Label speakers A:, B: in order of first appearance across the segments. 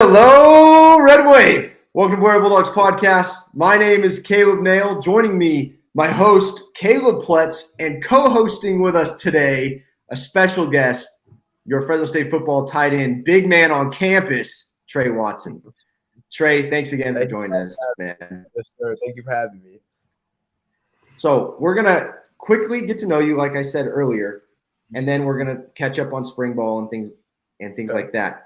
A: Hello, Red Wave. Welcome to Water Bulldogs podcast. My name is Caleb Nail. Joining me, my host, Caleb Pletz, and co-hosting with us today, a special guest, your Fresno State football tight end, big man on campus, Tre Watson. Tre, thanks again for joining us, man.
B: Yes, sir. Thank you for having me.
A: So we're going to quickly get to know you, like I said earlier, and then we're going to catch up on spring ball and things like that.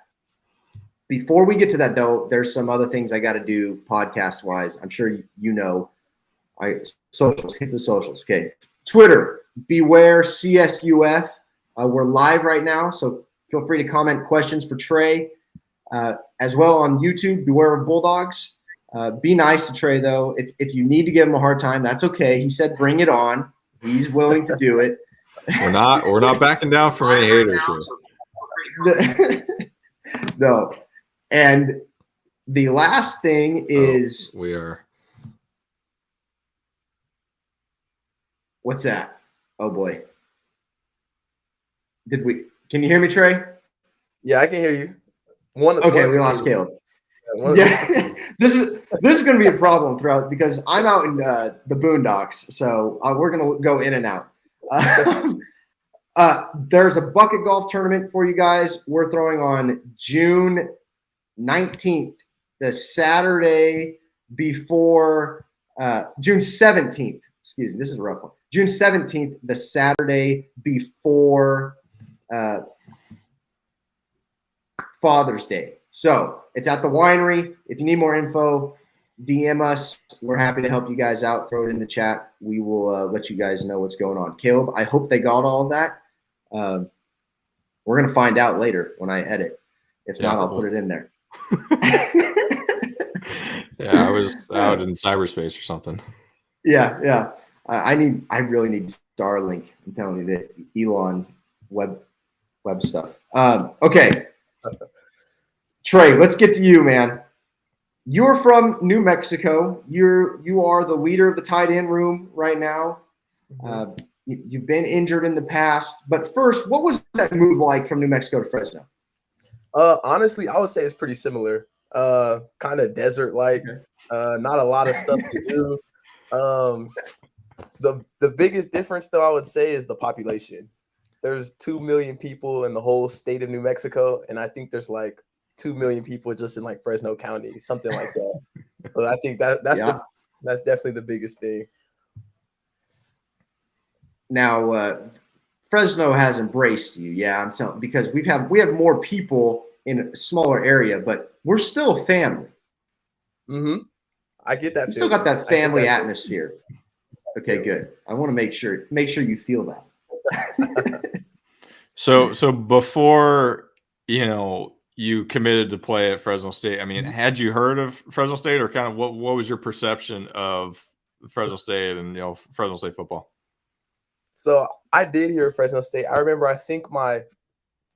A: Before we get to that, though, there's some other things I got to do podcast-wise. I'm sure you know. Socials, hit the socials. Okay. Twitter, beware CSUF. We're live right now, so feel free to comment questions for Tre. As well on YouTube, beware of Bulldogs. Be nice to Tre, though. If you need to give him a hard time, that's okay. He said bring it on. He's willing to do it.
C: We're not backing down from any haters here.
A: No. And the last thing is
C: we are.
A: What's that? Oh boy. Can you hear me, Tre?
B: Yeah, I can hear you.
A: We lost Caleb. Yeah. This is going to be a problem throughout because I'm out in the boondocks, so we're going to go in and out. There's a bucket golf tournament for you guys. We're throwing on June 19th, the Saturday before June 17th. Excuse me, this is a rough one. June 17th, the Saturday before Father's Day. So it's at the winery. If you need more info, DM us. We're happy to help you guys out. Throw it in the chat. We will let you guys know what's going on. Caleb, I hope they got all of that. We're going to find out later when I edit. If not, I'll put it in there.
C: Yeah, I was out in cyberspace or something.
A: Yeah. I really need Starlink. I'm telling you that Elon web stuff. Okay. Tre, let's get to you, man. You're from New Mexico. You are the leader of the tight end room right now. You've been injured in the past, but first, what was that move like from New Mexico to Fresno?
B: Honestly, I would say it's pretty similar. Kind of desert-like. Not a lot of stuff to do. The biggest difference, though, I would say, is the population. There's 2 million people in the whole state of New Mexico, and I think there's like 2 million people just in like Fresno County, something like that. So I think that's definitely the biggest thing.
A: Now, Fresno has embraced you, I'm telling, because we have more people in a smaller area, but we're still a family.
B: I get that.
A: We still got that family atmosphere. Okay, good. I want to make sure you feel that.
C: So before you committed to play at Fresno State, I mean, had you heard of Fresno State, or kind of what was your perception of Fresno State and Fresno State football?
B: So I did hear of Fresno State. I remember, I think my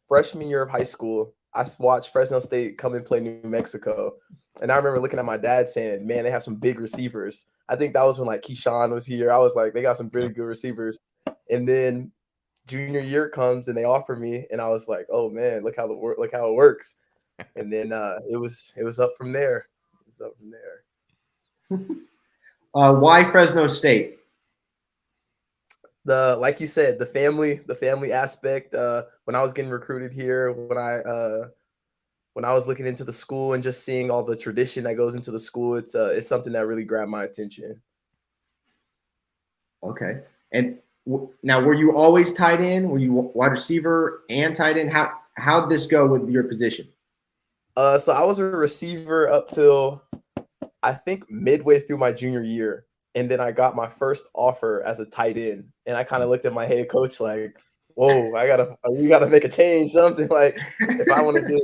B: freshman year of high school, I watched Fresno State come and play New Mexico. And I remember looking at my dad saying, man, they have some big receivers. I think that was when like Keyshawn was here. I was like, they got some really good receivers. And then junior year comes and they offer me, and I was like, oh man, look how it works. And then it was up from there.
A: Why Fresno State?
B: Like you said, the family aspect. When I was getting recruited here, when I was looking into the school and just seeing all the tradition that goes into the school, it's something that really grabbed my attention.
A: Okay. And now, were you always tight end? Were you wide receiver and tight end? How'd this go with your position?
B: So I was a receiver up till I think midway through my junior year. And then I got my first offer as a tight end. And I kind of looked at my head coach like, whoa, we gotta make a change, something like, if I want to get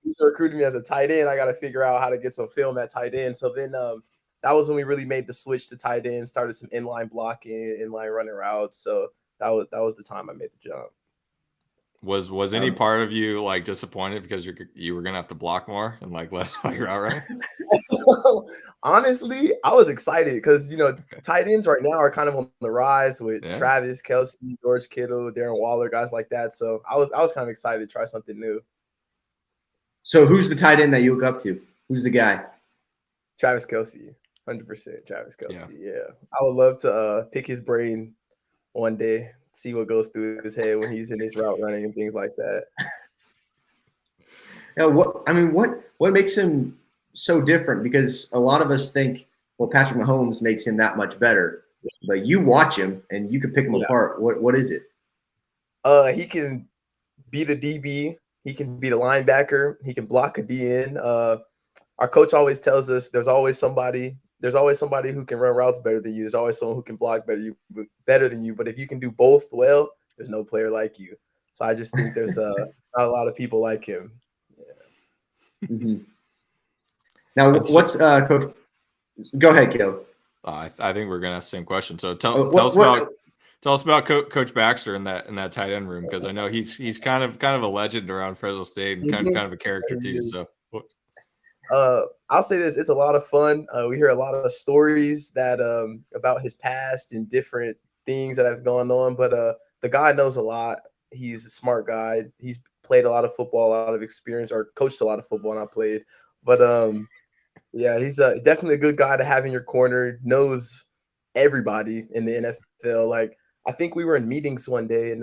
B: he's recruiting me as a tight end, I got to figure out how to get some film at tight end. So then that was when we really made the switch to tight end, started some inline blocking, inline running routes. So that was the time I made the jump.
C: Was any part of you like disappointed because you were gonna have to block more and like less like route running?
B: Honestly, I was excited because tight ends right now are kind of on the rise with Travis Kelce, George Kittle, Darren Waller, guys like that. So I was kind of excited to try something new.
A: So who's the tight end that you look up to? Who's the guy?
B: Travis Kelce, 100% Travis Kelce. Yeah. I would love to pick his brain one day, see what goes through his head when he's in his route running and things like that.
A: Yeah, what makes him so different? Because a lot of us think, well, Patrick Mahomes makes him that much better, but you watch him and you can pick him apart. What is it?
B: He can beat a DB. He can beat a linebacker. He can block a DN. Our coach always tells us there's always somebody who can run routes better than you. There's always someone who can block better than you. But if you can do both well, there's no player like you. So I just think there's not a lot of people like him. Yeah.
A: Mm-hmm. Now, what's Coach? Go ahead, Kale.
C: I think we're gonna ask the same question. So tell us about Coach Baxter in that tight end room, because I know he's kind of a legend around Fresno State and kind of a character too. So.
B: I'll say this: it's a lot of fun. We hear a lot of stories that about his past and different things that have gone on. But the guy knows a lot. He's a smart guy. He's played a lot of football, a lot of experience, or coached a lot of football, and I played. But yeah, he's definitely a good guy to have in your corner. Knows everybody in the NFL. Like, I think we were in meetings one day, and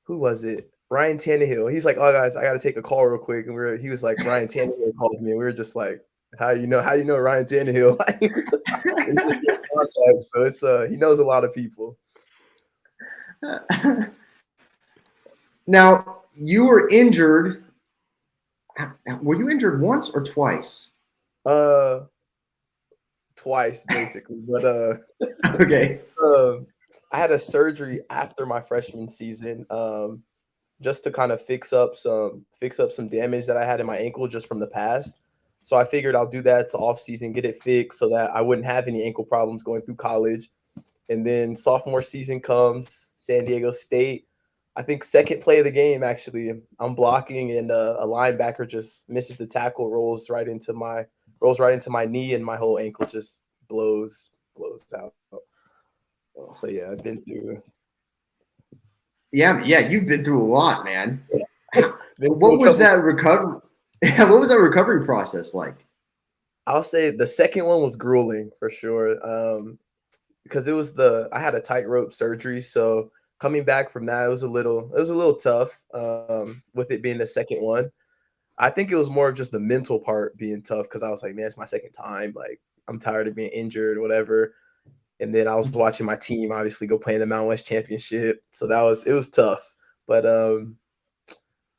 B: who was it? Ryan Tannehill. He's like, "Oh, guys, I got to take a call real quick." And he was like, Ryan Tannehill called me. And we were just like, how you know Ryan Tannehill? It's just in contact. So it's he knows a lot of people.
A: Now, you were injured. Were you injured once or twice?
B: Twice basically. But
A: okay.
B: I had a surgery after my freshman season. Just to kind of fix up some damage that I had in my ankle just from the past. So I figured I'll do that to off season, get it fixed so that I wouldn't have any ankle problems going through college. And then sophomore season comes, San Diego State. I think second play of the game, actually, I'm blocking and a linebacker just misses the tackle, rolls right into my knee, and my whole ankle just blows out. So yeah, I've been through.
A: Yeah, you've been through a lot, man. What was that recovery? What was that recovery process like?
B: I'll say the second one was grueling for sure, because I had a tightrope surgery, so coming back from that, it was a little tough. With it being the second one, I think it was more of just the mental part being tough, because I was like, man, it's my second time. Like, I'm tired of being injured, whatever. And then I was watching my team obviously go play in the Mountain West Championship. So it was tough. But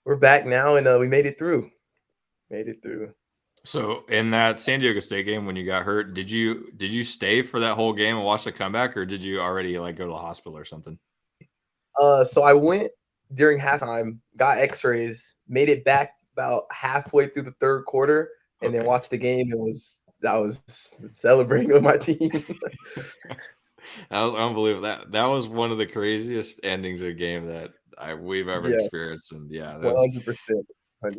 B: we're back now, and we made it through.
C: So in that San Diego State game when you got hurt, did you stay for that whole game and watch the comeback, or did you already like go to the hospital or something?
B: So I went during halftime, got x-rays, made it back about halfway through the third quarter, and then watched the game. I was celebrating with my team.
C: That was unbelievable. That was one of the craziest endings of a game that we've ever experienced. And yeah, that
B: 100%.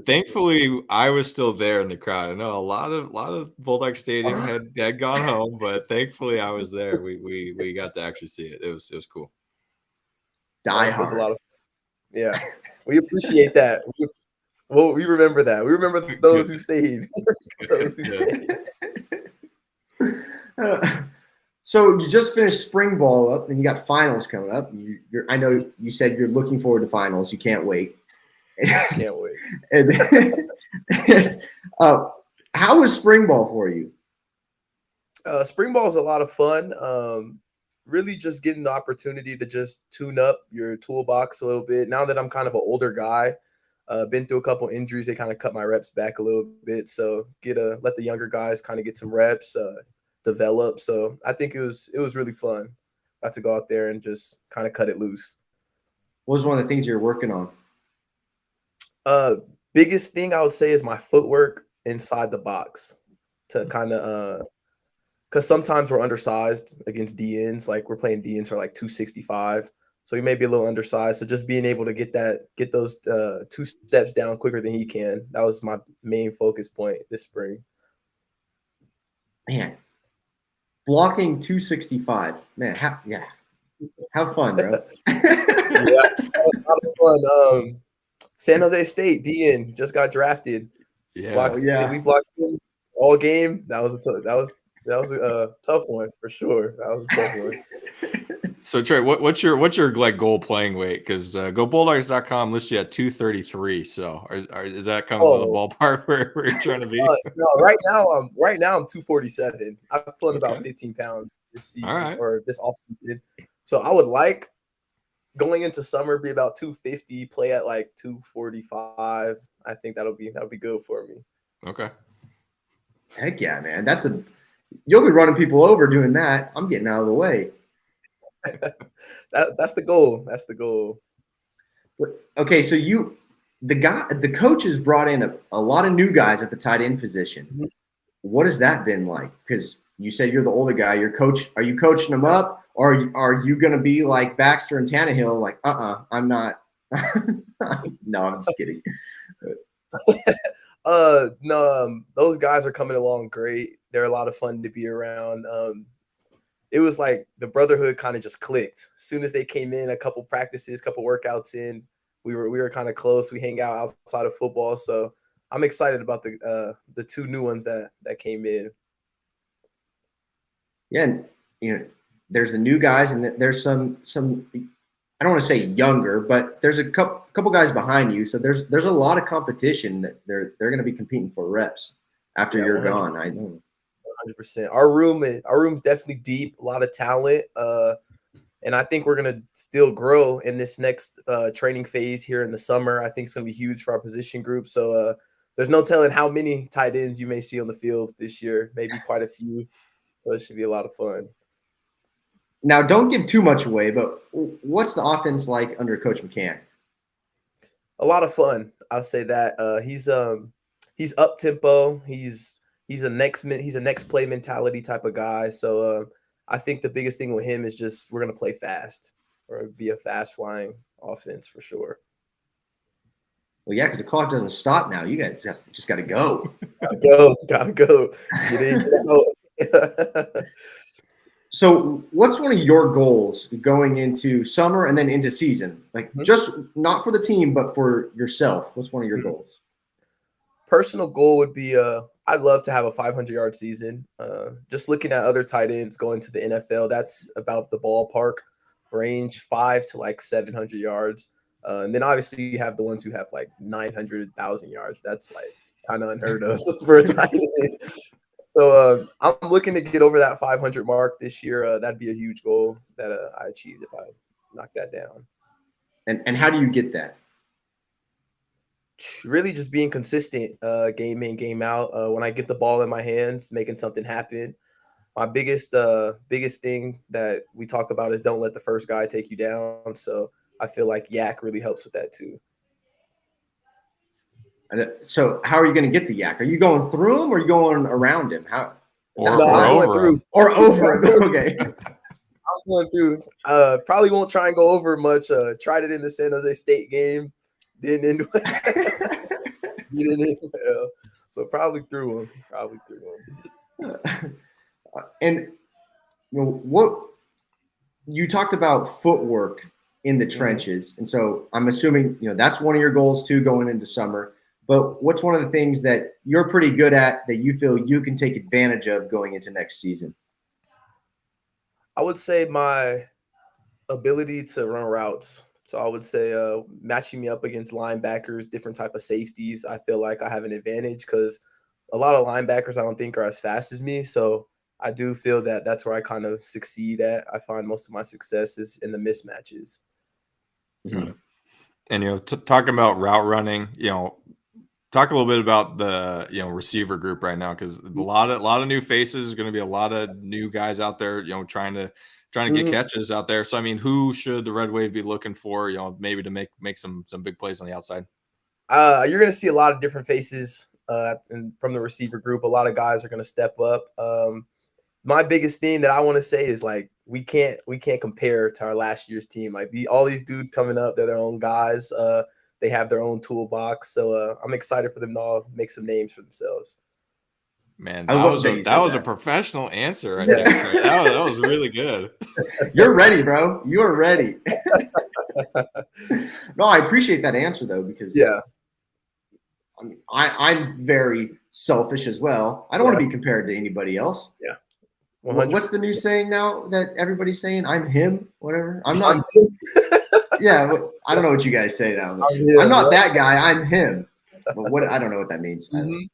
C: Thankfully, I was still there in the crowd. I know a lot of Bulldog Stadium had gone home, but thankfully I was there. We got to actually see it. It was cool.
A: Die hard.
B: A lot of, yeah, we appreciate that. We remember that. We remember those who stayed.
A: So you just finished spring ball up, and you got finals coming up. I know you said you're looking forward to finals. You can't wait.
B: Can't wait.
A: And how was spring ball for you?
B: Spring ball is a lot of fun. Really just getting the opportunity to just tune up your toolbox a little bit. Now that I'm kind of an older guy, been through a couple injuries, they kind of cut my reps back a little bit. So let the younger guys kind of get some reps, develop. So I think it was really fun. Got to go out there and just kind of cut it loose.
A: What was one of the things you're working on?
B: Biggest thing I would say is my footwork inside the box, to kind of because sometimes we're undersized against DNs. Like, we're playing DNs for like 265, so he may be a little undersized. So just being able to get those 2 steps down quicker than he can, that was my main focus point this spring.
A: Man, blocking 265, man, have fun, bro.
B: Yeah, a lot of fun. San Jose State, DN, just got drafted.
C: Yeah.
B: We blocked him all game. That was a tough one for sure. That was a tough one.
C: So Trey, what's your like goal playing weight? Because GoBulldogs.com lists you at 233. So is that kind of the ballpark where you're trying to be?
B: No, right now I'm 247. I've put about 15 pounds this season or this offseason. So I would like going into summer be about 250, play at like 245. I think that'll be good for me.
C: Okay.
A: Heck yeah, man. You'll be running people over doing that. I'm getting out of the way.
B: That's the goal. That's the goal.
A: Okay, so the coaches brought in a lot of new guys at the tight end position.
B: Mm-hmm.
A: What has that been like? Because you said you're the older guy. Are you coaching them up, or are you going to be like Baxter and Tannehill? Like, I'm not. No, I'm just kidding.
B: No, those guys are coming along great. They're a lot of fun to be around. It was like the brotherhood kind of just clicked. As soon as they came in, a couple practices, couple workouts in, we were kind of close. We hang out outside of football, so I'm excited about the two new ones that came in.
A: Yeah, and there's the new guys, and there's some. I don't want to say younger, but there's a couple guys behind you, so there's a lot of competition that they're going to be competing for reps after you're 100%. Gone. I know.
B: 100%. Our room's definitely deep, a lot of talent, and I think we're gonna still grow in this next training phase here in the summer. I think it's gonna be huge for our position group. So there's no telling how many tight ends you may see on the field this year. Maybe quite a few. So it should be a lot of fun.
A: Now, don't give too much away, but what's the offense like under Coach McCann?
B: A lot of fun. I'll say that. He's up tempo. He's a next play mentality type of guy. So I think the biggest thing with him is just we're gonna play fast or be a fast flying offense for sure.
A: Well, yeah, because the clock doesn't stop now. You guys just got to go.
B: Gotta go. Get in, get out.
A: So what's one of your goals going into summer and then into season? Like just not for the team, but for yourself. What's one of your goals?
B: Personal goal would be I'd love to have a 500-yard season. Just looking at other tight ends going to the NFL, that's about the ballpark range, 500 to like 700 yards. And then obviously you have the ones who have like 900,000 yards. That's like kind of unheard of for a tight end. So I'm looking to get over that 500 mark this year. That'd be a huge goal that I achieved if I knock that down.
A: And how do you get that?
B: Really just being consistent, game in, game out. When I get the ball in my hands, making something happen. My biggest thing that we talk about is don't let the first guy take you down. So I feel like Yak really helps with that too.
A: So how are you going to get the Yak? Are you going through him or are you going around him? How?
C: I'm going through.
A: Or over him. Okay.
B: I'm going through. Probably won't try and go over much. Tried it in the San Jose State game. Didn't end well. So probably through him.
A: And what you talked about footwork in the trenches, and so I'm assuming that's one of your goals too going into summer. But what's one of the things that you're pretty good at that you feel you can take advantage of going into next season?
B: I would say my ability to run routes. So I would say matching me up against linebackers, different type of safeties, I feel like I have an advantage because a lot of linebackers I don't think are as fast as me. So I do feel that that's where I kind of succeed at. I find most of my success is in the mismatches.
C: Mm-hmm. And, talking about route running, talk a little bit about the, receiver group right now, because a lot of new faces, going to be a lot of new guys out there, trying to get catches out there. So, I mean, who should the Red Wave be looking for, maybe to make some big plays on the outside?
B: You're going to see a lot of different faces from the receiver group. A lot of guys are going to step up. My biggest thing that I want to say is like we can't compare to our last year's team. Like all these dudes coming up, they're their own guys. They have their own toolbox. So I'm excited for them to all make some names for themselves.
C: Man, that was a professional answer right there. That was really good.
A: You're ready, bro. You are ready. No, I appreciate that answer though, because
B: Yeah.
A: I mean, I'm very selfish as well. I don't want to be compared to anybody else.
B: Yeah.
A: What's the new saying now that everybody's saying? I'm him, whatever. I'm
B: I'm
A: not. Yeah, I don't know what you guys say now.
B: him,
A: I'm not
B: yeah.
A: that guy. I'm him. But what I don't know what that means.
B: Mhm.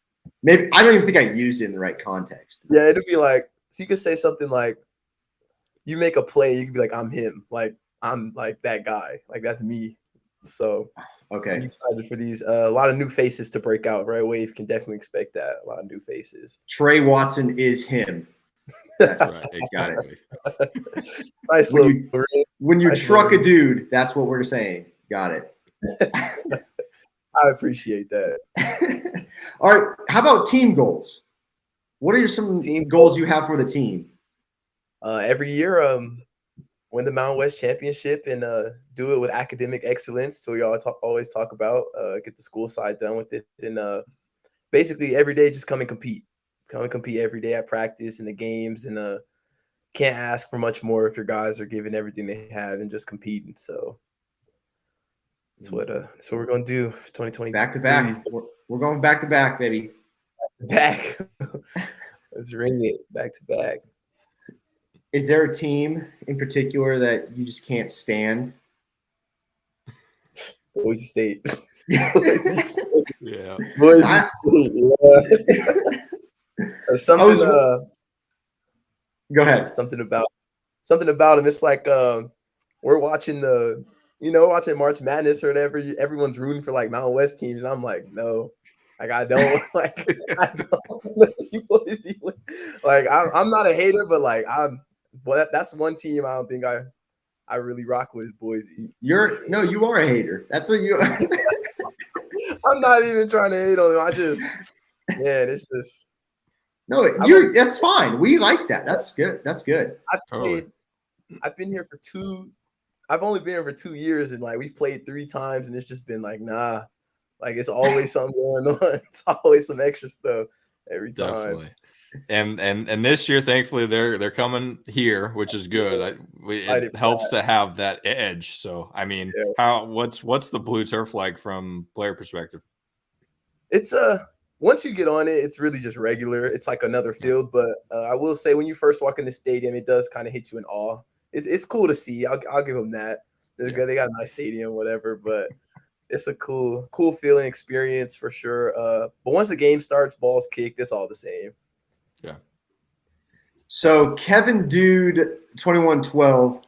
A: Maybe I don't even think I used it in the right context.
B: Yeah, it'd be like, so you could say something like, you make a play, you could be like, I'm him, like I'm like that guy, like that's me. So I'm
A: Okay.
B: excited for these. A lot of new faces to break out right away. You can definitely expect that. A lot of new faces.
A: Tre Watson is him.
C: That's right. Exactly.
B: Nice
A: When
B: little.
A: When you
B: Nice
A: truck
B: little-
A: a dude, that's what we're saying. Got it.
B: I appreciate that.
A: All right. How about team goals? What are some
B: Team
A: goals you have for the team?
B: Every year, win the Mountain West Championship and do it with academic excellence. So we always talk about get the school side done with it, and basically every day just come and compete. Come and compete every day at practice in the games, and can't ask for much more if your guys are giving everything they have and just competing. So that's what we're gonna do for 2020.
A: Back to back. We're going back to back, baby.
B: Back. Let's ring it back to back.
A: Is there a team in particular that you just can't stand?
B: Boise State.
C: Yeah.
B: Boise State. Yeah. Something.
A: Go ahead.
B: Something about him. It's like we're watching watching March Madness or whatever. Everyone's rooting for like Mountain West teams, and I'm like, no, like I don't like. I don't. Let's see Boise win. Like I'm not a hater, but like that's one team I don't think I really rock with is Boise.
A: You are a hater. That's what you.
B: I'm not even trying to hate on them. It's just.
A: No, that's fine. We like that. That's good. That's good.
B: I've been here for I've only been here for 2 years, and like we've played 3 times, and it's just been like, nah, like it's always something going on. It's always some extra stuff every time.
C: Definitely. And this year, thankfully, they're coming here, which is good. It helps to have that edge. So, I mean, what's the blue turf like from player perspective?
B: It's once you get on it, it's really just regular. It's like another field. But I will say, when you first walk in the stadium, it does kind of hit you in awe. It's cool to see. I'll give them that. They got a nice stadium, whatever. But it's a cool feeling, experience for sure. But once the game starts, balls kicked, it's all the same.
C: Yeah.
A: So Kevin Dude 2112,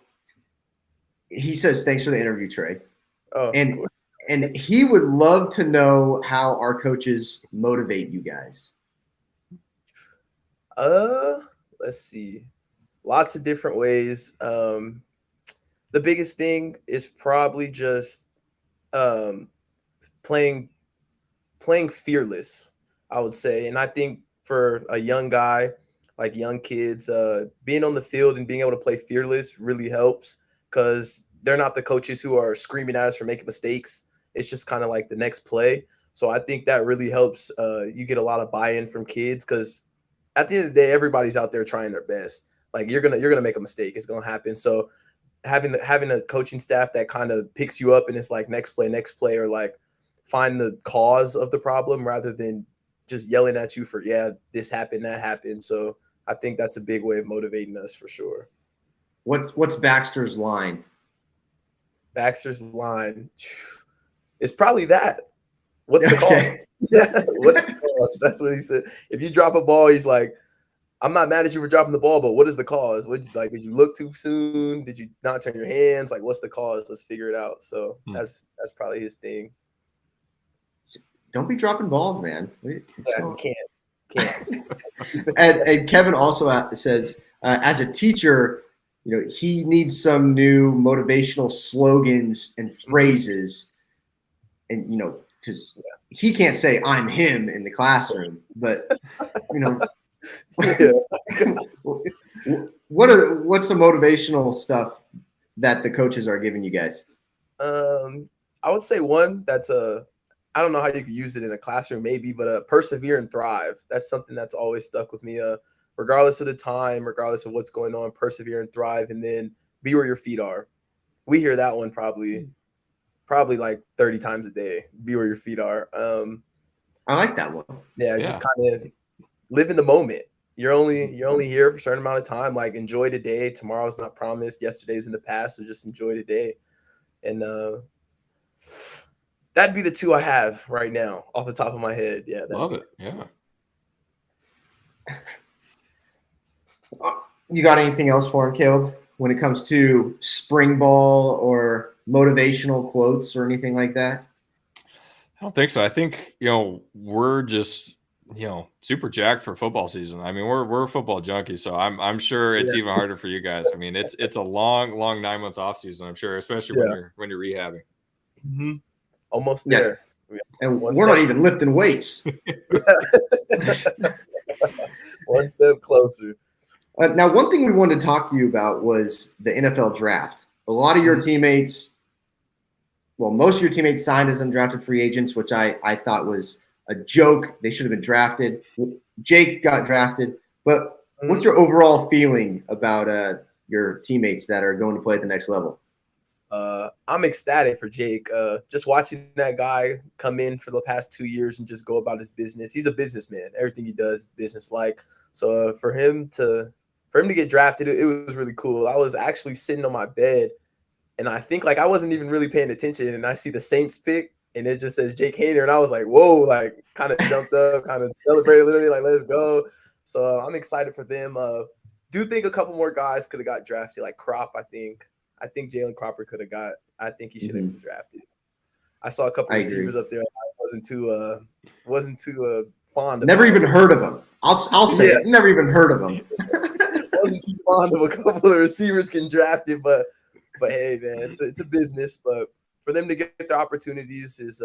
A: he says thanks for the interview, Tre.
B: Oh,
A: and he would love to know how our coaches motivate you guys.
B: Let's see. Lots of different ways. The biggest thing is probably just playing fearless, I would say. And I think for a young guy, like young kids, being on the field and being able to play fearless really helps, because they're not the coaches who are screaming at us for making mistakes. It's just kind of like the next play. So I think that really helps. You get a lot of buy-in from kids, because at the end of the day, everybody's out there trying their best. Like you're gonna make a mistake. It's gonna happen. So having a coaching staff that kind of picks you up and it's like next play, or like find the cause of the problem rather than just yelling at you for, this happened, that happened. So I think that's a big way of motivating us for sure.
A: What's Baxter's line?
B: Baxter's line. It's probably that. What's the cause? Yeah, what's the cause? That's what he said. If you drop a ball, he's like, I'm not mad at you for dropping the ball, but what is the cause? Did you look too soon? Did you not turn your hands? Like, what's the cause? Let's figure it out. So that's probably his thing.
A: Don't be dropping balls, man.
B: Can't.
A: and Kevin also says, as a teacher, he needs some new motivational slogans and phrases, and because he can't say I'm him in the classroom, but what's the motivational stuff that the coaches are giving you guys?
B: I would say one that's I don't know how you could use it in a classroom maybe, but persevere and thrive. That's something that's always stuck with me. Regardless of the time, regardless of what's going on, persevere and thrive, and then be where your feet are. We hear that one probably like 30 times a day. Be where your feet are.
A: I like that one.
B: Yeah,
C: Yeah.
B: just kind of live in the moment. You're only here for a certain amount of time. Like, enjoy today. Tomorrow's not promised. Yesterday's in the past, so just enjoy today. And that'd be the two I have right now off the top of my head. Yeah,
C: Love it. Yeah.
A: You got anything else for him, Caleb, when it comes to spring ball or motivational quotes or anything like that?
C: I don't think so. I think, we're just, super jacked for football season. I mean, we're football junkies, so I'm sure it's even harder for you guys. I mean, it's a long 9-month off season, I'm sure, especially when you're rehabbing.
B: Mm-hmm. Almost
A: Yeah.
B: there.
A: And we're not even lifting weights.
B: One step closer.
A: Now, one thing we wanted to talk to you about was the NFL draft. A lot of your teammates, well, most of your teammates signed as undrafted free agents, which I thought was a joke. They should have been drafted. Jake got drafted. But what's your overall feeling about your teammates that are going to play at the next level?
B: I'm ecstatic for Jake. Just watching that guy come in for the past 2 years and just go about his business. He's a businessman. Everything he does is business-like. So for him to get drafted, it was really cool. I was actually sitting on my bed, and I think I wasn't even really paying attention, and I see the Saints pick, and it just says Jake Hayner, and I was like, whoa, kind of jumped up, kind of celebrated a little bit, let's go. So I'm excited for them. Do think a couple more guys could have got drafted, like Crop, I think. I think Jalen Cropper could have got. I think he should have been drafted. I saw a couple receivers up there. I wasn't too fond of.
A: Never even heard of them. I'll say it. Never even heard of them.
B: Wasn't too fond of a couple of receivers getting drafted, but hey, man, it's a business. But for them to get their opportunities is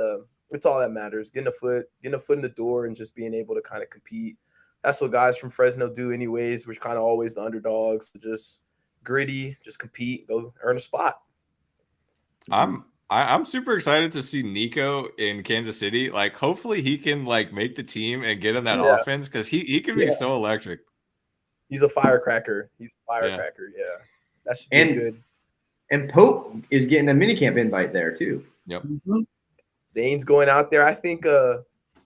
B: it's all that matters. Getting a foot in the door and just being able to kind of compete. That's what guys from Fresno do, anyways. We're kind of always the underdogs. So just gritty, just compete, go earn a spot.
C: I'm super excited to see Nico in Kansas City. Hopefully he can make the team and get in that offense, because he can be so electric.
B: He's a firecracker. Yeah. That should be good.
A: And Pope is getting a minicamp invite there too.
C: Yep.
B: Mm-hmm. Zane's going out there. I think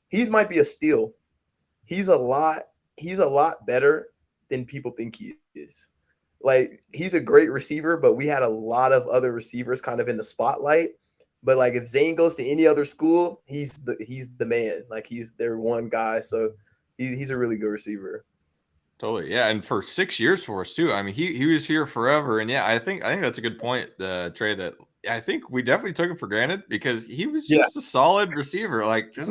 B: he might be a steal. He's a lot better than people think he is. He's a great receiver, but we had a lot of other receivers kind of in the spotlight. But if Zane goes to any other school, he's the man. He's their one guy. So he's a really good receiver.
C: Totally. Yeah. And for 6 years for us too. I mean, he was here forever. And I think that's a good point, Trey, that I think we definitely took him for granted, because he was just a solid receiver,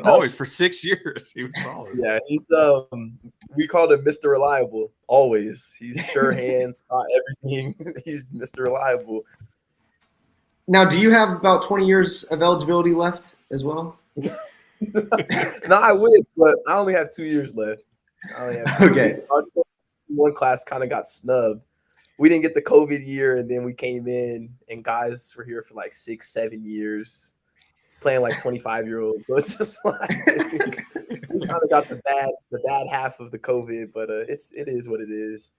C: always for 6 years. He was solid.
B: Yeah. He's we called him Mr. Reliable. Always. He's sure hands, got everything. He's Mr. Reliable.
A: Now, do you have about 20 years of eligibility left as well?
B: No, I wish, but I only have 2 years left. Okay. Our one class kind of got snubbed. We didn't get the COVID year, and then we came in, and guys were here for 6-7 years. It's playing 25-year-olds. So it's just we kind of got the bad half of the COVID, but it is what it is.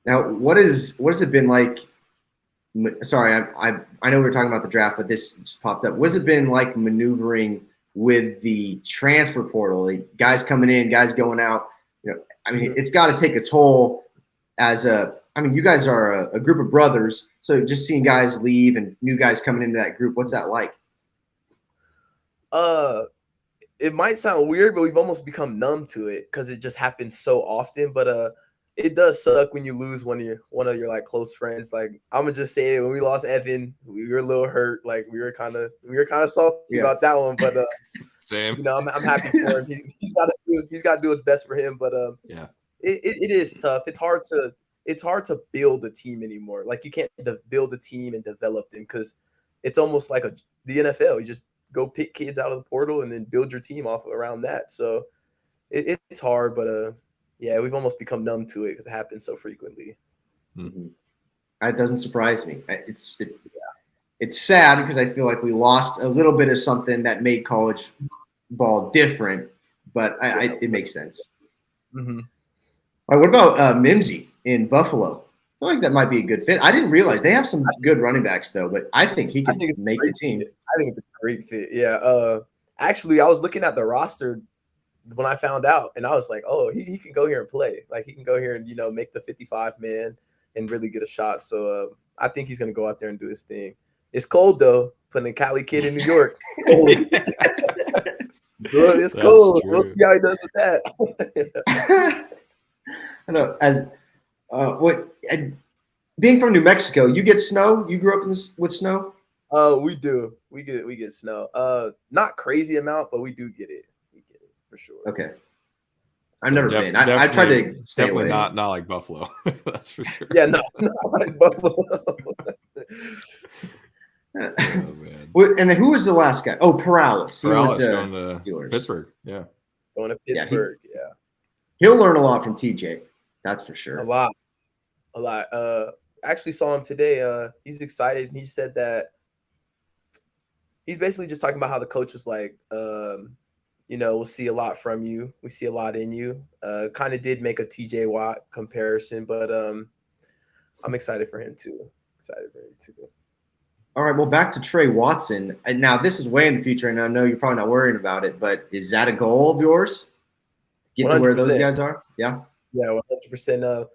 A: Now, what has it been like? Sorry, I know we were talking about the draft, but this just popped up. What's it been like maneuvering with the transfer portal? Guys coming in, guys going out. It's got to take a toll. You guys are a group of brothers, so just seeing guys leave and new guys coming into that group, what's that like?
B: It might sound weird, but we've almost become numb to it because it just happens so often. But it does suck when you lose one of your close friends. I'm gonna just say it, when we lost Evan, we were a little hurt. We were kind of salty about that one, but
C: same.
B: I'm happy for him. He's got to do what's best for him. But it is tough. It's hard to build a team anymore. You can't build a team and develop them, because it's almost like the NFL. You just go pick kids out of the portal and then build your team off around that. So it's hard, but we've almost become numb to it because it happens so frequently.
A: Mm-hmm. That doesn't surprise me. It's sad, because I feel like we lost a little bit of something that made college ball different, but it makes sense.
B: Mm-hmm.
A: All right, what about Mimsy in Buffalo? feel like that might be a good fit. I didn't realize they have some good running backs though, but I think he could make the team.
B: I think it's a great fit. Yeah. Actually, I was looking at the roster when I found out, and I was like, oh, he can go here and play. Like he can go here and make the 55 man and really get a shot. So I think he's gonna go out there and do his thing. It's cold though, putting a Cali kid in New York. It's cold. True. We'll see how he does with that.
A: I know. Being from New Mexico, you get snow. You grew up with snow.
B: We do. We get snow. Not crazy amount, but we do get it. We get it for sure.
A: Okay. I've never been. I tried to stay
C: definitely
A: away.
C: Not like Buffalo. That's for sure.
B: Yeah, not like Buffalo.
C: Oh, man.
A: And who was the last guy? Oh, Perales.
C: Perales going to
A: Steelers.
C: Pittsburgh. Yeah.
B: Going to Pittsburgh. Yeah.
A: He'll learn a lot from TJ. That's for sure.
B: A lot. Actually saw him today. He's excited. He said that he's basically just talking about how the coach was like, we'll see a lot from you. We see a lot in you. Kind of did make a TJ Watt comparison, but I'm excited for him too.
A: All right, well, back to Tre Watson. And now this is way in the future, and I know you're probably not worrying about it, but is that a goal of yours? Get 100%. To where those guys are? Yeah?
B: Yeah, 100%.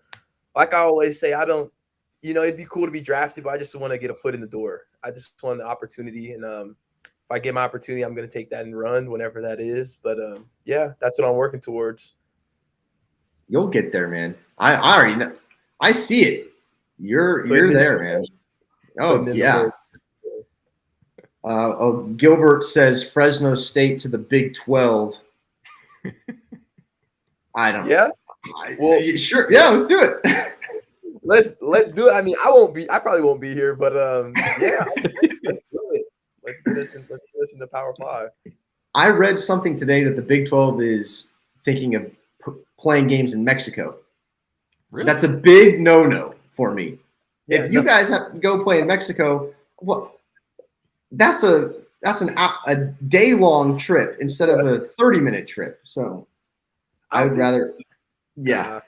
B: Like I always say, I don't – it'd be cool to be drafted, but I just want to get a foot in the door. I just want an opportunity, and if I get my opportunity, I'm going to take that and run whenever that is. But, that's what I'm working towards.
A: You'll get there, man. I already know. I see it. You're there, man. Oh, yeah. Gilbert says Fresno State to the Big 12. I don't.
B: Yeah.
A: Well, sure. Yeah, let's do it.
B: Let's do it. I mean, I probably won't be here, but yeah, let's do it. Let's listen to Power 5.
A: I read something today that the Big 12 is thinking of playing games in Mexico.
C: Really?
A: That's a big no-no for me.
B: Yeah,
A: if you guys have to go play in Mexico, well, that's a day-long trip instead of a 30-minute trip. So I would rather,
B: no.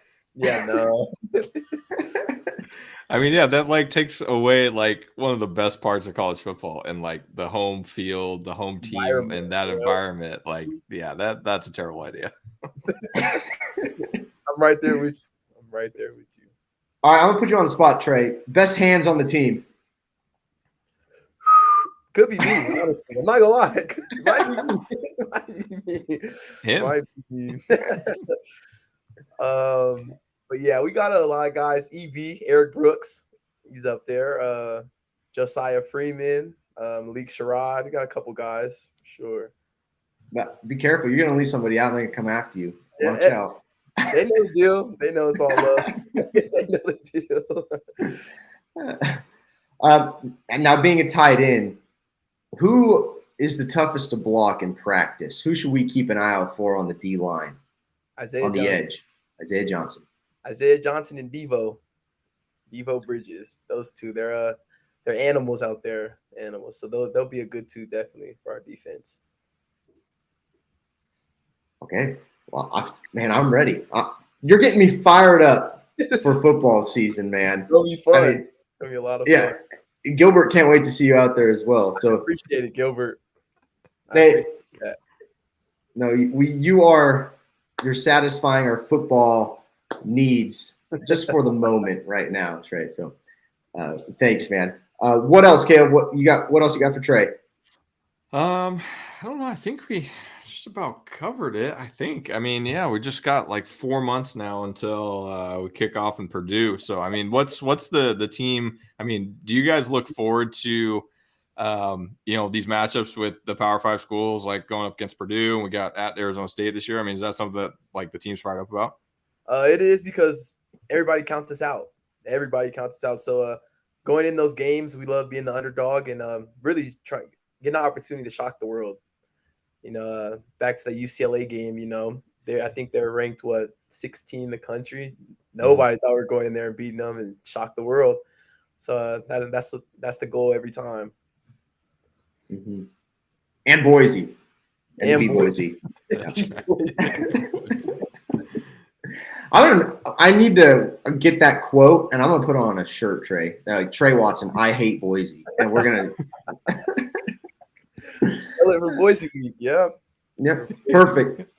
C: I mean, yeah, that like takes away like one of the best parts of college football and like the home field, the home team, and that environment. Like, yeah, that's a terrible idea.
B: I'm right there with you.
A: All right, I'm gonna put you on the spot, Tre. Best hands on the team.
B: Could be me, honestly. I'm not gonna lie. Might be me.
C: Him.
B: Might be me. But yeah, we got a lot of guys. EB, Eric Brooks, he's up there. Josiah Freeman, Malik Sherrod. We got a couple guys for sure.
A: But be careful, you're gonna leave somebody out and they're gonna come after you. Watch out.
B: They know the deal. They know it's all love. They know the
A: deal. And now being a tight end, who is the toughest to block in practice? Who should we keep an eye out for on the D line?
B: Isaiah
A: on the
B: Johnson.
A: edge. Isaiah Johnson.
B: Isaiah Johnson and Devo Bridges. Those two, they're animals out there. Animals. So they'll be a good two definitely for our defense.
A: Okay. Well, I'm ready. You're getting me fired up for football season, man.
B: It'll be fun. I mean, it'll be a lot of fun.
A: Yeah. Gilbert can't wait to see you out there as well. So
B: I appreciate it, Gilbert.
A: You're satisfying our football needs just for the moment right now, Tre. So thanks, man. What else, Caleb? What else you got for Tre?
C: I don't know. I think we just about covered it. I think. I mean, yeah, we just got like 4 months now until we kick off in Purdue. So, I mean, what's the team? I mean, do you guys look forward to these matchups with the Power 5 schools, like going up against Purdue, and we got at Arizona State this year? I mean, is that something that like the team's fired up about?
B: It is, because everybody counts us out. So going in those games, we love being the underdog and really trying get an opportunity to shock the world. Back to the UCLA game, I think they're ranked 16 in the country. Nobody thought we were going in there and beating them and shock the world. So that's the goal every time.
A: Mm-hmm. And Boise. And Boise. I need to get that quote, and I'm gonna put it on a shirt, Trey. Like Tre Watson, I hate Boise, and we're gonna.
B: Sell it for Boise Week. Yeah.
A: Yep, perfect.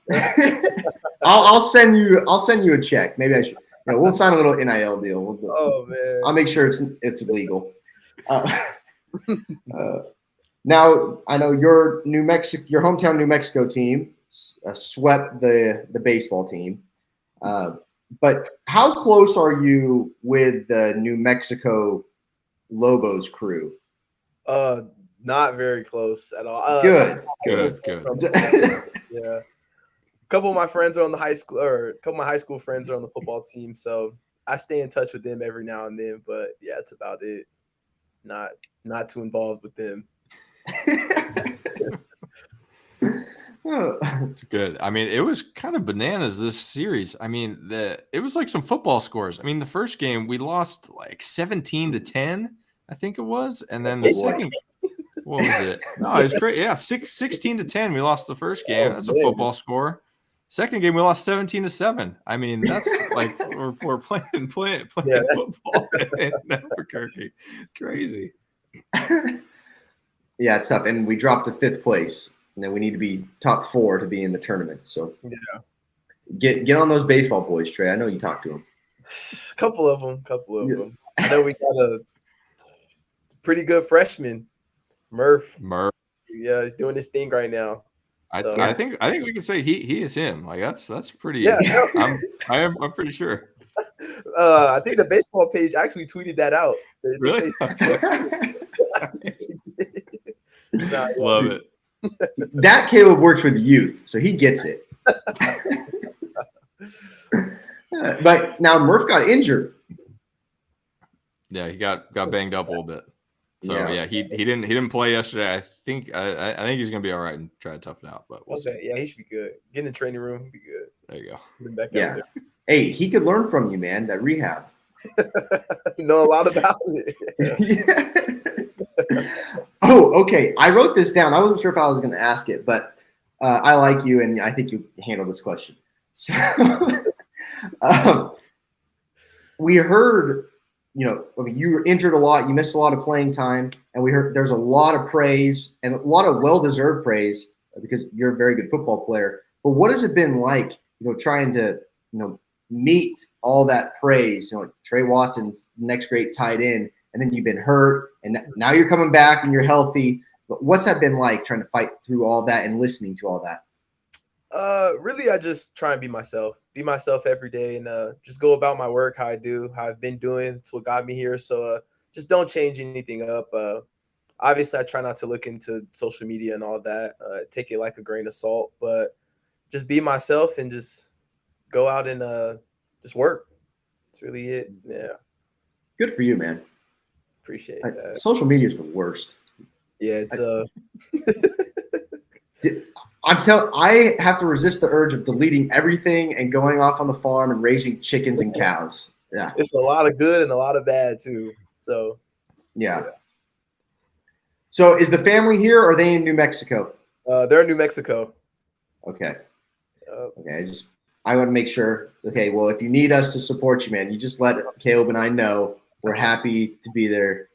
A: I'll send you a check. Maybe I should. We'll sign a little NIL deal.
B: Oh man.
A: I'll make sure it's legal. Now I know your hometown New Mexico team swept the baseball team. But how close are you with the New Mexico Lobos crew?
B: Not very close at all.
A: Good.
B: Yeah. A couple of my friends are on the high school, or a couple of my high school friends are on the football team, so I stay in touch with them every now and then. But yeah, that's about it. Not too involved with them.
C: It's good. I mean, it was kind of bananas this series. I mean, it was like some football scores. I mean, the first game we lost like 17-10, I think it was, and then the second, what was it? No, it was great. Yeah, 16-10. We lost the first game. That's a football score. Second game we lost 17-7. I mean, that's like we're playing football in Albuquerque. Crazy.
A: Yeah, it's tough, and we dropped to 5th place. And then we need to be top 4 to be in the tournament. So
B: yeah,
A: get on those baseball boys, Trey. I know you talked to them.
B: Couple of them. I know we got a pretty good freshman, Murph. Yeah, he's doing his thing right now. So.
C: I think we can say he is him. Like that's pretty.
B: Yeah,
C: I'm pretty sure.
B: I think the baseball page actually tweeted that out.
C: Really? Love it.
A: That Caleb works with youth, so he gets it. But now Murph got injured.
C: Yeah, he got banged up a little bit. So yeah, he didn't play yesterday. I think he's gonna be all right and try to tough it out. But we'll see.
B: Yeah, he should be good. Get in the training room, he'll be good.
C: There you go.
B: Back
A: yeah. Hey, he could learn from you, man. That rehab.
B: You know a lot about it.
A: Oh, okay. I wrote this down. I wasn't sure if I was going to ask it, but I like you, and I think you handle this question. So, we heard, you were injured a lot. You missed a lot of playing time, and we heard there's a lot of praise and a lot of well-deserved praise because you're a very good football player. But what has it been like, trying to, meet all that praise? Like Tre Watson's next great tight end. And then you've been hurt, and now you're coming back and you're healthy. But what's that been like, trying to fight through all that and listening to all that?
B: Really, I just try and be myself every day, and just go about my work how I've been doing. It's what got me here. So just don't change anything up. Obviously, I try not to look into social media and all that. Take it like a grain of salt, but just be myself and just go out and just work. That's really it. Yeah.
A: Good for you, man.
B: Appreciate that.
A: Social media is the worst.
B: Yeah, it's
A: I have to resist the urge of deleting everything and going off on the farm and raising chickens and cows. Yeah.
B: It's a lot of good and a lot of bad too. So
A: yeah. So is the family here or are they in New Mexico?
B: They're in New Mexico.
A: Okay. Okay. I want to make sure. Okay. Well, if you need us to support you, man, you just let Caleb and I know. We're happy to be there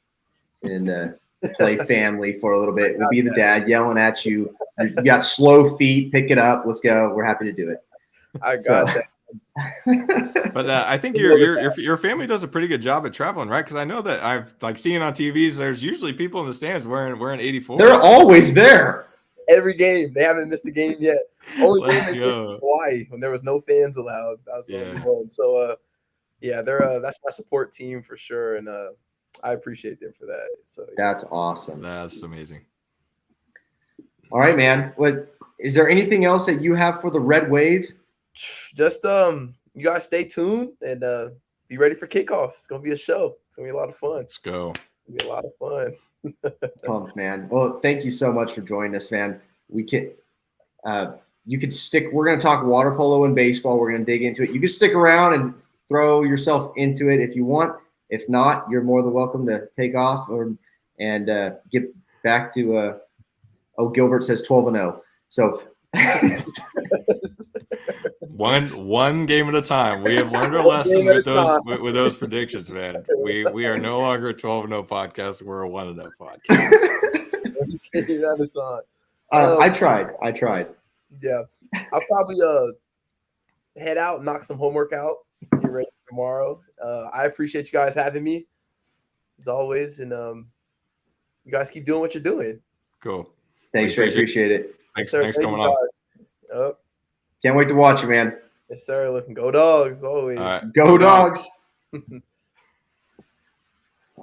A: and play family for a little bit. We'll be the dad yelling at you. You got slow feet. Pick it up. Let's go. We're happy to do it.
B: I got that.
C: But I think your family does a pretty good job at traveling, right? Because I know that I've seen on TVs. There's usually people in the stands wearing 84.
A: They're always there.
B: Every game. They haven't missed a game yet. Only game they missed in Hawaii when there was no fans allowed. That was the only one. So yeah, they're that's my support team for sure, and I appreciate them for that. So
A: that's awesome.
C: That's amazing.
A: All right, man. Is there anything else that you have for the Red Wave?
B: Just you guys stay tuned and be ready for kickoff. It's gonna be a show. It's gonna be a lot of fun.
C: Let's go.
B: It'll be a lot of fun.
A: Pumped, man. Well, thank you so much for joining us, man. We can. You could stick. We're gonna talk water polo and baseball. We're gonna dig into it. You can stick around and throw yourself into it if you want. If not, you're more than welcome to take off and get back to. Gilbert says 12-0. So
C: one game at a time. We have learned our
B: One
C: lesson
B: game at
C: with
B: a
C: those
B: time.
C: with those predictions, man. We are no longer a 12-0 podcast. We're a 1-0 podcast.
B: One game at a time.
A: I tried.
B: Yeah, I'll probably head out, knock some homework out, get ready for tomorrow. I appreciate you guys having me as always, and you guys keep doing what you're doing.
C: Cool.
A: Thanks, Trey. Appreciate it.
C: Thanks,
B: Yes, sir.
C: thanks for
B: Thank
C: coming
B: you
C: on.
B: guys. Yep.
A: Can't wait to watch you, man.
B: Yes, sir. Looking go dogs always.
C: All right.
A: Go Dogs.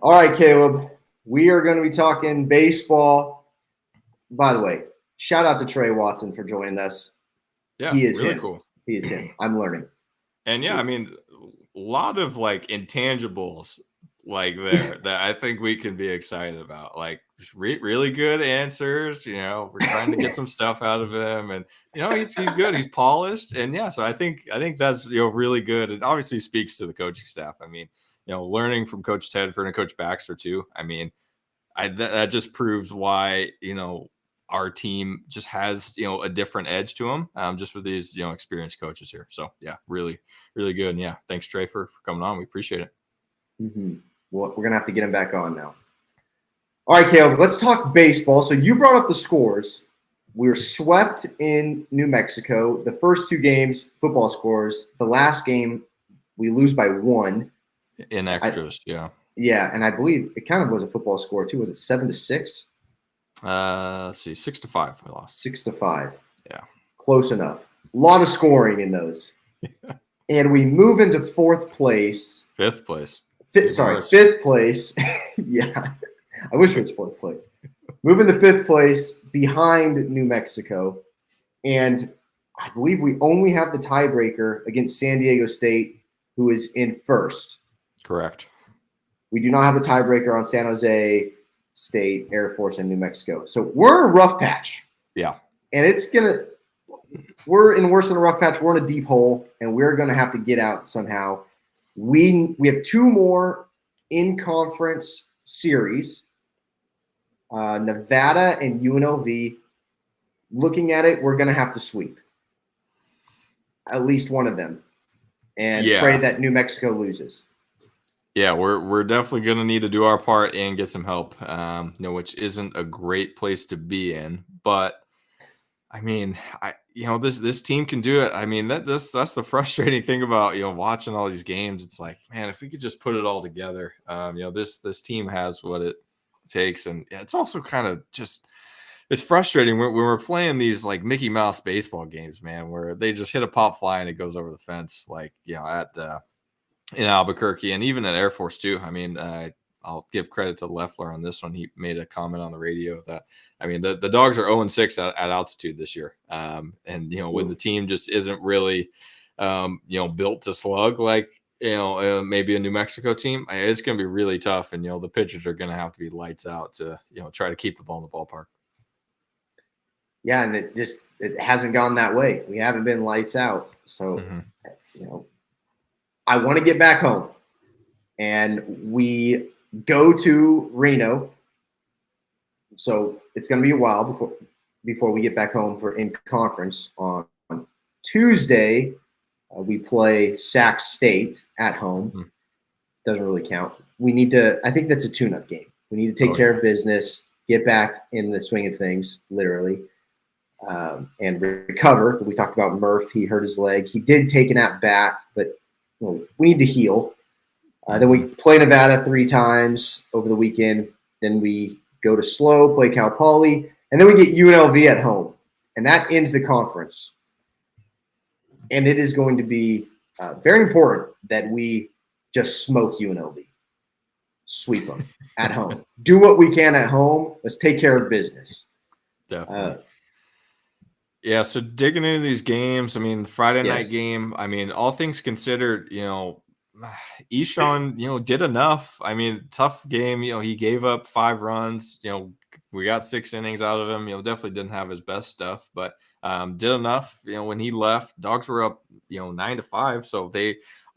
A: All right, Caleb. We are going to be talking baseball. By the way, shout out to Tre Watson for joining us.
C: Yeah,
A: He is
C: really
A: him.
C: cool.
A: He is him. I'm learning.
C: And yeah, I mean, a lot of like intangibles like there that I think we can be excited about. Like really good answers. You know, we're trying to get some stuff out of him, and you know, he's good. He's polished, and yeah. So I think that's really good. It obviously speaks to the coaching staff. I mean, learning from Coach Tedford and Coach Baxter too. I mean, that just proves why our team just has a different edge to them, just with these experienced coaches here. So yeah, really good. And yeah, thanks Trey for coming on. We appreciate it.
A: Mm-hmm. Well, we're gonna have to get him back on now. All right, Caleb, let's talk baseball. So you brought up the scores. We were swept in New Mexico. The first two games, football scores. The last game, we lose by 1
C: in extras. Yeah,
A: and I believe it kind of was a football score too. Was it 7-6?
C: Let's see, 6-5 we lost.
A: 6-5.
C: Yeah.
A: Close enough. A lot of scoring in those. And we move into fourth place.
C: Fifth place.
A: Fifth place. Yeah. I wish it was fourth place. Moving to fifth place behind New Mexico. And I believe we only have the tiebreaker against San Diego State, who is in first.
C: Correct.
A: We do not have the tiebreaker on San Jose State, Air Force, and New Mexico. So we're in a rough patch.
C: Yeah.
A: And we're in worse than a rough patch. We're in a deep hole, and we're going to have to get out somehow. We have 2 more in-conference series, Nevada and UNLV. Looking at it, we're going to have to sweep at least one of them and pray that New Mexico loses.
C: Yeah, we're definitely going to need to do our part and get some help, which isn't a great place to be in. But I mean, this team can do it. I mean, that's the frustrating thing about watching all these games. It's like, man, if we could just put it all together, this team has what it takes, and it's also kind of just it's frustrating when we're playing these like Mickey Mouse baseball games, man, where they just hit a pop fly and it goes over the fence, like at in Albuquerque and even at Air Force too. I mean, I'll give credit to Leffler on this one. He made a comment on the radio that, I mean, the Dogs are 0-6 at altitude this year. And, when the team just isn't really, built to slug like, maybe a New Mexico team, it's going to be really tough. And, the pitchers are going to have to be lights out to, try to keep the ball in the ballpark.
A: Yeah, and it hasn't gone that way. We haven't been lights out. So, I want to get back home. And we go to Reno. So it's going to be a while before we get back home for in conference. On Tuesday, we play Sac State at home. Doesn't really count. I think that's a tune-up game. We need to take care of business, get back in the swing of things, literally, and recover. We talked about Murph. He hurt his leg. He did take an at-bat, but we need to heal. Then we play Nevada 3 times over the weekend. Then we go to SLO, play Cal Poly, and then we get UNLV at home. And that ends the conference. And it is going to be very important that we just smoke UNLV. Sweep them at home. Do what we can at home. Let's take care of business.
C: Definitely. Yeah, so digging into these games, I mean, Friday night game, I mean, all things considered, Eshawn, did enough. I mean, tough game. He gave up 5 runs. We got 6 innings out of him. Definitely didn't have his best stuff, but did enough. When he left, Dogs were up, 9-5. So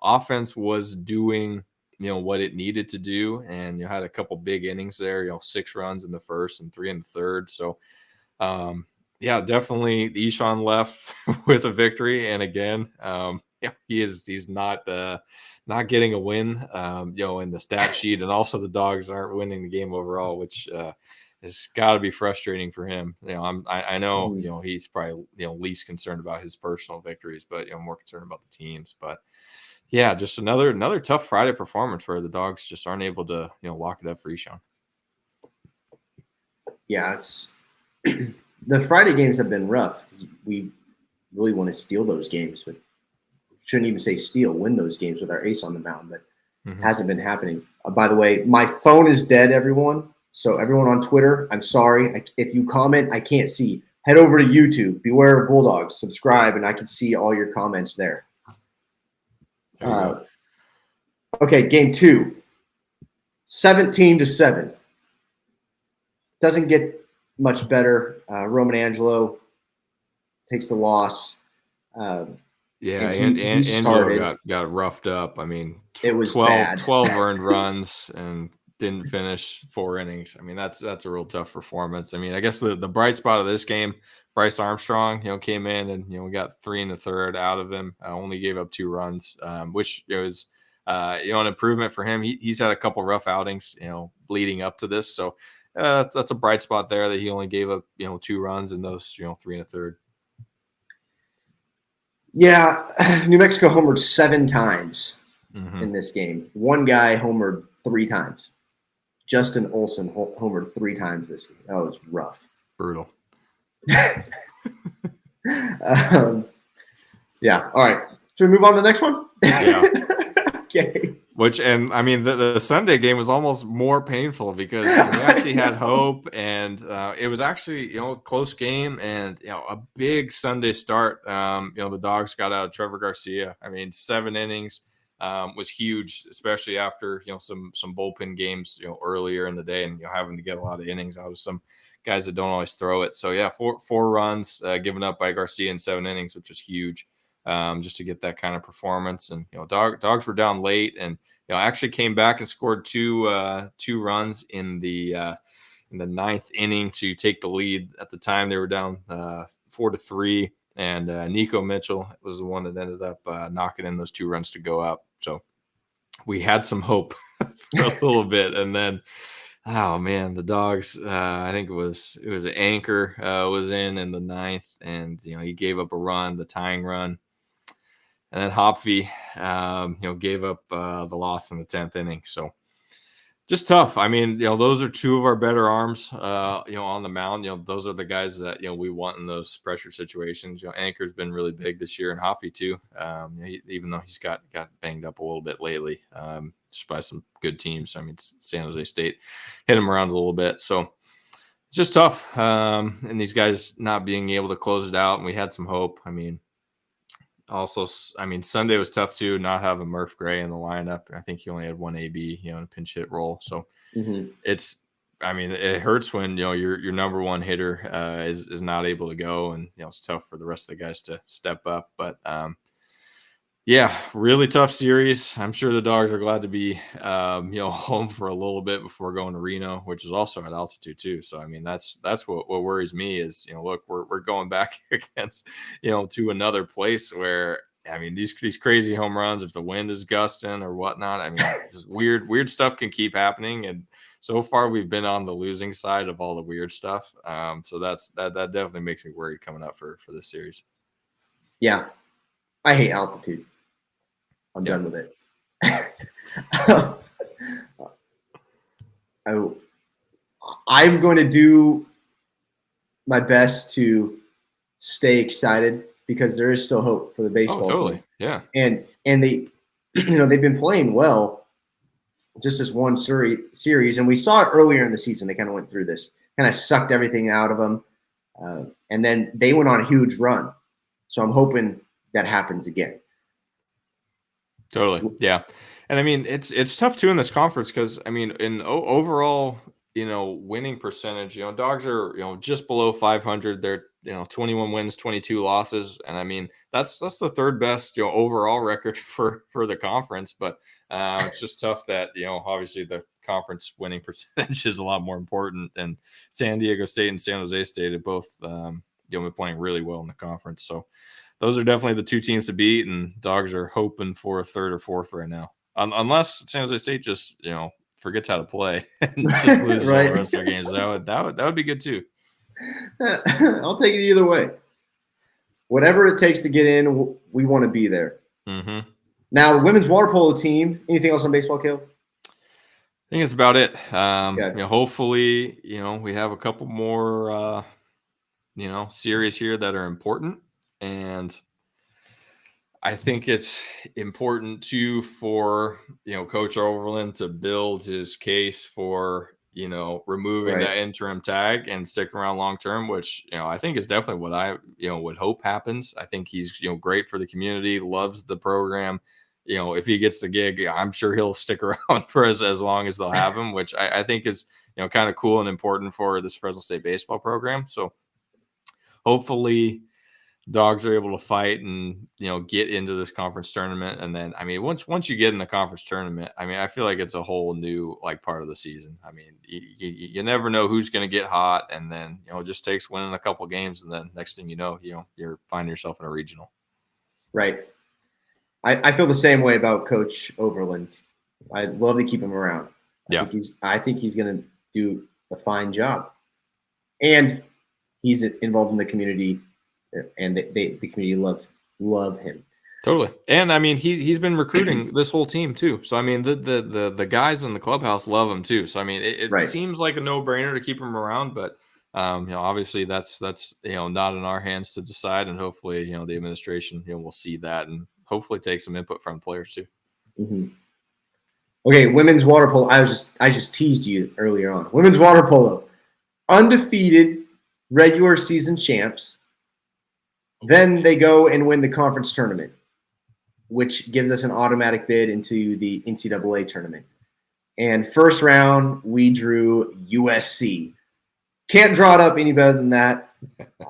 C: offense was doing, what it needed to do, and had a couple big innings there. 6 runs in the first and 3 in the third. So, yeah, definitely Eshawn left with a victory. And again, yeah, he's not getting a win, in the stat sheet. And also the Dogs aren't winning the game overall, which has got to be frustrating for him. I know, he's probably, least concerned about his personal victories, but, more concerned about the teams. But yeah, just another tough Friday performance where the Dogs just aren't able to, lock it up for Eshawn.
A: Yeah, it's the Friday games have been rough. We really want to steal those games, but shouldn't even say steal, win those games with our ace on the mound, but hasn't been happening. By the way, my phone is dead, everyone. So everyone on Twitter, I'm sorry. If you comment, I can't see. Head over to YouTube, Beware of Bulldogs, subscribe, and I can see all your comments there. Okay, game 2, 17-7. Doesn't get much better. Roman Angelo takes the loss.
C: Yeah,
A: and he
C: Angelo got roughed up. I mean,
A: it was
C: 12 earned runs and didn't finish 4 innings. I mean, that's a real tough performance. I mean, I guess the bright spot of this game, Bryce Armstrong, came in and we got 3 1/3 out of him. Only gave up 2 runs, which was an improvement for him. He's had a couple rough outings, leading up to this. So that's a bright spot there that he only gave up 2 runs in those 3 1/3.
A: Yeah, New Mexico homered 7 times in this game. One guy homered 3 times. Justin Olson homered 3 times this game. That was rough.
C: Brutal.
A: Yeah. All right. Should we move on to the next one?
C: Yeah.
A: Okay.
C: And I mean, the Sunday game was almost more painful because we actually had hope, and it was actually a close game and a big Sunday start. The Dogs got out of Trevor Garcia. I mean, 7 innings was huge, especially after some bullpen games earlier in the day, and having to get a lot of innings out of some guys that don't always throw it. So yeah, four runs given up by Garcia in 7 innings, which was huge. Just to get that kind of performance. And Dogs were down late, and actually came back and scored two runs in the 9th inning to take the lead. At the time, they were down 4-3, and Nico Mitchell was the one that ended up knocking in those 2 runs to go up. So we had some hope for a little bit, and then oh man, the Dogs. I think it was an Anchor was in the 9th, and he gave up a run, the tying run. And then Hopfy, gave up the loss in the 10th inning. So just tough. I mean, those are 2 of our better arms, on the mound. Those are the guys that, we want in those pressure situations. Anchor's been really big this year, and Hopfy too. Even though he's got banged up a little bit lately, just by some good teams. I mean, San Jose State hit him around a little bit. So it's just tough. And these guys not being able to close it out. And we had some hope. I mean, also, Sunday was tough too, not having Murph Gray in the lineup. I think he only had 1 AB, in a pinch hit role. So it hurts when, your number 1 hitter is not able to go, and, it's tough for the rest of the guys to step up. But yeah, really tough series. I'm sure the Dogs are glad to be, home for a little bit before going to Reno, which is also at altitude too. So, I mean, that's what worries me is, look, we're going back against, to another place where, I mean, these crazy home runs, if the wind is gusting or whatnot, I mean, just weird stuff can keep happening. And so far we've been on the losing side of all the weird stuff. So that definitely makes me worried coming up for this series.
A: Yeah. I hate altitude. I'm done with it. I'm going to do my best to stay excited because there is still hope for the baseball team.
C: Yeah.
A: And they, they've been playing well just this one series. And we saw it earlier in the season. They kind of went through this, kind of sucked everything out of them. And then they went on a huge run. So I'm hoping that happens again.
C: Totally. Yeah. And I mean, it's tough too in this conference because, I mean, in overall, winning percentage, Dogs are, just below 500. They're, 21 wins, 22 losses. And I mean, that's the 3rd best, overall record for the conference. But it's just tough that, obviously the conference winning percentage is a lot more important. And San Diego State and San Jose State have both, been playing really well in the conference. So those are definitely the two teams to beat, and Dogs are hoping for a third or fourth right now, unless San Jose State just forgets how to play and just loses all the rest of their games. That would be good too.
A: I'll take it either way. Whatever it takes to get in, we want to be there.
C: Mm-hmm.
A: Now, the women's water polo team. Anything else on baseball, Caleb?
C: I think that's about it.
A: Okay.
C: Hopefully, we have a couple more, series here that are important, and I think it's important too for Coach Overland to build his case for removing that interim tag and sticking around long term, which I think is definitely what I would hope happens. I think he's great for the community, loves the program. If he gets the gig, I'm sure he'll stick around for as long as they'll have him, which I think is kind of cool and important for this Fresno State baseball program. So hopefully Dogs are able to fight and get into this conference tournament. And then once you get in the conference tournament, I feel like it's a whole new part of the season. You never know who's going to get hot, and then it just takes winning a couple games, and then next thing you know you're finding yourself in a regional.
A: Right. I feel the same way about Coach Overland. I'd love to keep him around. I think he's going to do a fine job, and he's involved in the community. And the community love him
C: totally. And he's been recruiting this whole team too. So the guys in the clubhouse love him too. So it seems like a no-brainer to keep him around, but obviously that's not in our hands to decide, and hopefully the administration will see that and hopefully take some input from players too.
A: Mm-hmm. Okay, women's water polo. I just teased you earlier on. Women's water polo, undefeated regular season champs. Then they go and win the conference tournament, which gives us an automatic bid into the NCAA tournament. And first round, we drew USC. Can't draw it up any better than that.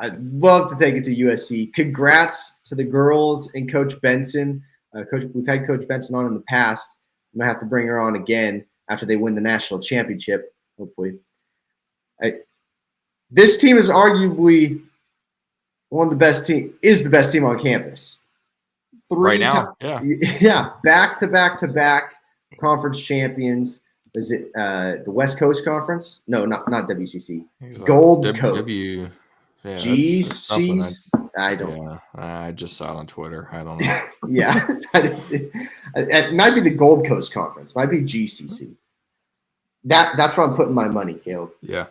A: I'd love to take it to USC. Congrats to the girls and Coach Benson. We've had Coach Benson on in the past. I'm going to have to bring her on again after they win the national championship, hopefully. This team is arguably – one of the best team on campus.
C: Right now,
A: back to back conference champions. Is it the West Coast Conference? No, not WCC. Gold Coast. GCs. I don't.
C: Yeah, I just saw it on Twitter. I don't know.
A: Yeah, it might be the Gold Coast Conference. Might be GCC. That's where I'm putting my money, Caleb.
C: Yeah,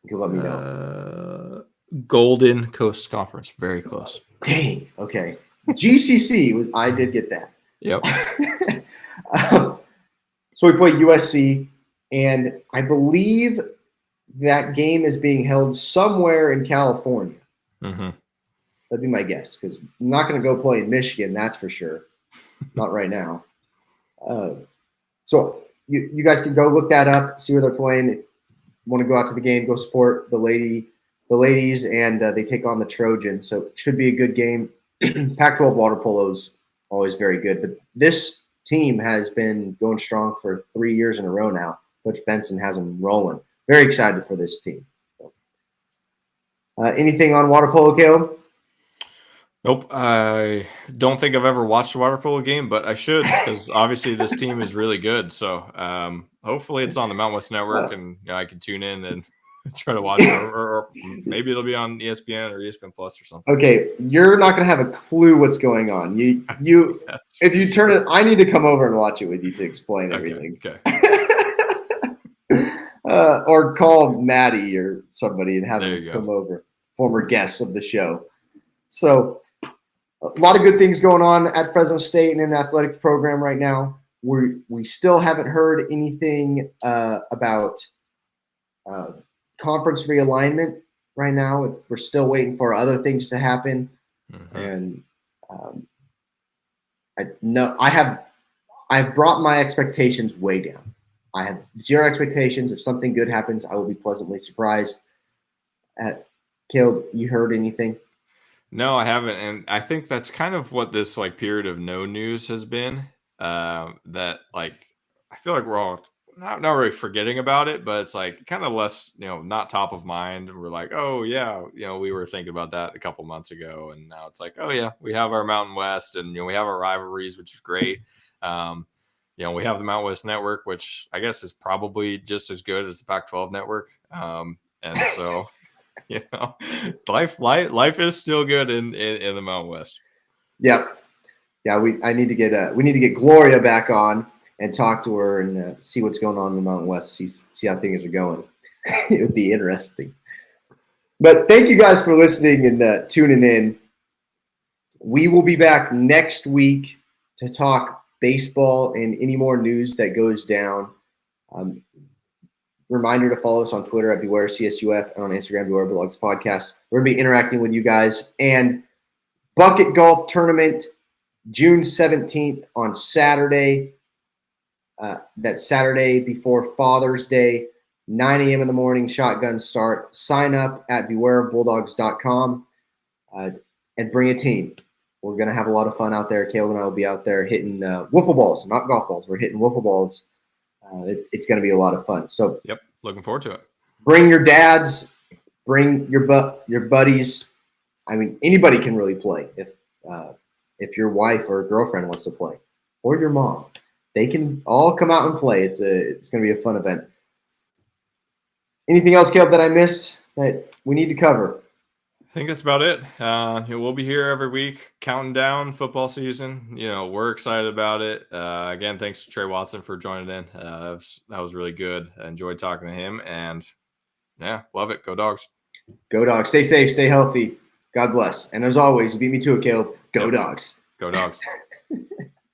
A: you can let me know.
C: Golden Coast Conference, very close.
A: Dang. Okay. GCC I did get that.
C: Yep.
A: So we play USC, and I believe that game is being held somewhere in California.
C: Mm-hmm.
A: That'd be my guess, because I'm not going to go play in Michigan, that's for sure. Not right now. So you guys can go look that up, see where they're playing. If you want to go out to the game, go support the ladies, and they take on the Trojans. So it should be a good game. Pac-12 water polo is always very good, but this team has been going strong for 3 years in a row now. Coach Benson has them rolling. Very excited for this team. So, anything on water polo, Caleb?
C: Nope. I don't think I've ever watched a water polo game, but I should, because obviously this team is really good. So hopefully it's on the Mountain West Network, and I can tune in and try to watch it, or maybe it'll be on ESPN or ESPN Plus or something.
A: Okay, you're not going to have a clue what's going on. You if you turn it, I need to come over and watch it with you to explain everything.
C: Okay.
A: Or call Maddie or somebody and have him come
C: go.
A: over. Former guests of the show. So a lot of good things going on at Fresno State and in the athletic program right now. We still haven't heard anything about conference realignment right now. We're still waiting for other things to happen. Mm-hmm. And I've brought my expectations way down. I have zero expectations. If something good happens, I will be pleasantly surprised. Caleb, you heard anything?
C: No, I haven't. And I think that's kind of what this period of no news has been. That I feel like we're all not really forgetting about it, but it's like kind of less, not top of mind. We're like, oh yeah, we were thinking about that a couple months ago, and now it's like, oh yeah, we have our Mountain West, and we have our rivalries, which is great. We have the Mountain West Network, which I guess is probably just as good as the Pac-12 network. And so, life is still good in the Mountain West.
A: Yep. Yeah, we need to get Gloria back on and talk to her and see what's going on in the Mountain West, see how things are going. It would be interesting. But thank you guys for listening and tuning in. We will be back next week to talk baseball and any more news that goes down. Reminder to follow us on Twitter at Beware CSUF and on Instagram, Beware Bulldogs Podcast. We're going to be interacting with you guys. And Bucket Golf Tournament, June 17th on Saturday. That Saturday before Father's Day, 9 a.m. in the morning, shotgun start. Sign up at bewareofbulldogs.com and bring a team. We're going to have a lot of fun out there. Caleb and I will be out there hitting wiffle balls, not golf balls. We're hitting wiffle balls. It's going to be a lot of fun. So,
C: yep, looking forward to it.
A: Bring your dads, bring your buddies. I mean, anybody can really play if your wife or girlfriend wants to play, or your mom. They can all come out and play. It's going to be a fun event. Anything else, Caleb, that I missed that we need to cover?
C: I think that's about it. We'll be here every week counting down football season. We're excited about it. Again, thanks to Tre Watson for joining in. That was really good. I enjoyed talking to him, and yeah, love it. Go Dogs.
A: Go Dogs. Stay safe. Stay healthy. God bless. And as always, you beat me to it, Caleb. Go Dogs.
C: Go Dogs.